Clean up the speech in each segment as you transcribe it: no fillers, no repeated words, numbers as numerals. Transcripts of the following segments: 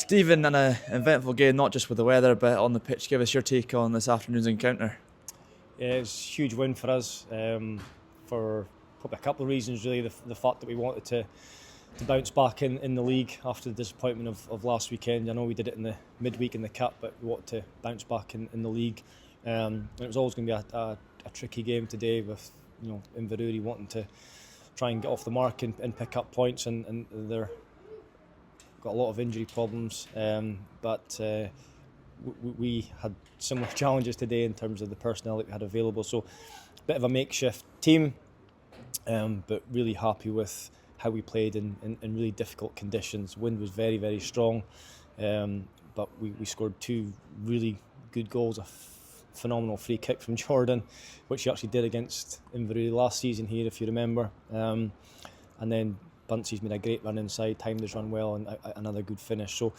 Stephen, an eventful game, not just with the weather, but on the pitch. Give us your take on this afternoon's encounter. Yeah, it's a huge win for us for probably a couple of reasons, really. The fact that we wanted to bounce back in the league after the disappointment of last weekend. I know we did it in the midweek in the Cup, but we wanted to bounce back in the league. It was always going to be a tricky game today with Inverurie wanting to try and get off the mark and pick up points, and they're got a lot of injury problems, but we had similar challenges today in terms of the personnel that we had available. So a bit of a makeshift team, but really happy with how we played in really difficult conditions. Wind was very, very strong, but we scored two really good goals. A phenomenal free kick from Jordan, which he actually did against Inverurie last season here, if you remember. And then Buncey's made a great run inside, timed his run well, and another good finish. So,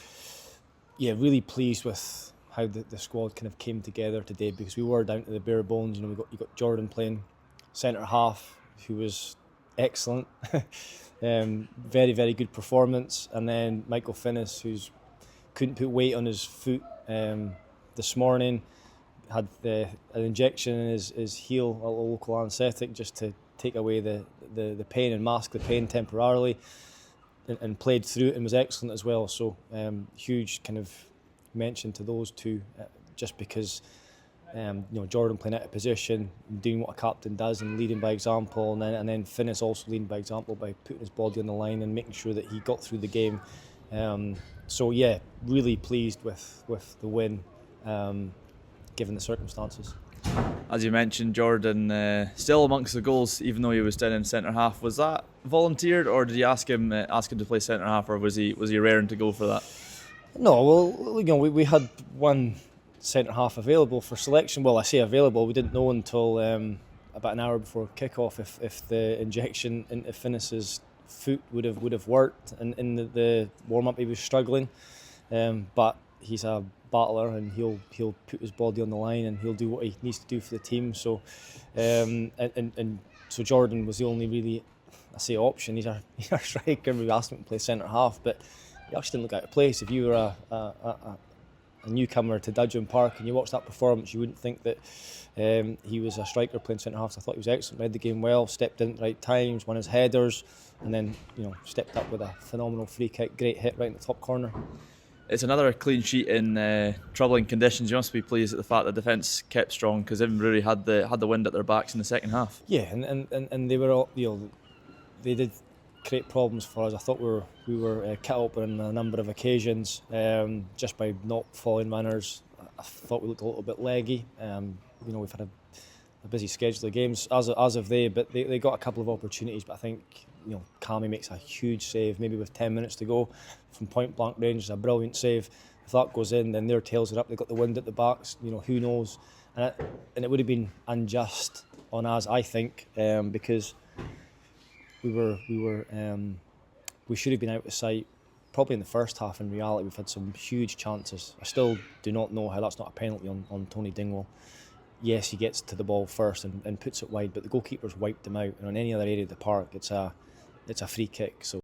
yeah, really pleased with how the squad kind of came together today, because we were down to the bare bones. You got Jordan playing centre half, who was excellent, very, very good performance, and then Michael Finnis, who's couldn't put weight on his foot this morning, had an injection in his heel, a local anaesthetic, just to take away the pain and mask the pain temporarily, and played through it and was excellent as well. So huge kind of mention to those two, just because Jordan playing out of position, doing what a captain does and leading by example, and then Finnis also leading by example by putting his body on the line and making sure that he got through the game. So yeah, really pleased with the win, given the circumstances. As you mentioned, Jordan still amongst the goals, even though he was down in centre half. Was that volunteered, or did you ask him to play centre half, or was he raring to go for that? No, well, we had one centre half available for selection. Well, I say available. We didn't know until about an hour before kick-off if the injection into Finnis's foot would have worked. And in the warm-up, he was struggling, but he's a battler, and he'll put his body on the line, and he'll do what he needs to do for the team. So, so Jordan was the only really, I say, option. He's our striker. We asked him to play centre half, but he actually didn't look out of place. If you were a newcomer to Dudgeon Park and you watched that performance, you wouldn't think that he was a striker playing centre half. So I thought he was excellent. Read the game well, stepped in at the right times, won his headers, and then stepped up with a phenomenal free kick, great hit right in the top corner. It's another clean sheet in troubling conditions. You must be pleased at the fact that defence kept strong, because Inverurie had the wind at their backs in the second half. Yeah, and they were all, they did create problems for us. I thought we were cut up on a number of occasions, just by not following runners. I thought we looked a little bit leggy. We've had a busy schedule of games, as of they, but they got a couple of opportunities. But I think Kami makes a huge save, maybe with 10 minutes to go from point blank range. It's a brilliant save. If that goes in, then their tails are up. They've got the wind at the backs. Who knows? And it would have been unjust on us, I think, because we should have been out of sight probably in the first half. In reality, we've had some huge chances. I still do not know how that's not a penalty on Tony Dingwall. Yes, he gets to the ball first and puts it wide, but the goalkeeper's wiped him out. And on any other area of the park, it's a free kick. So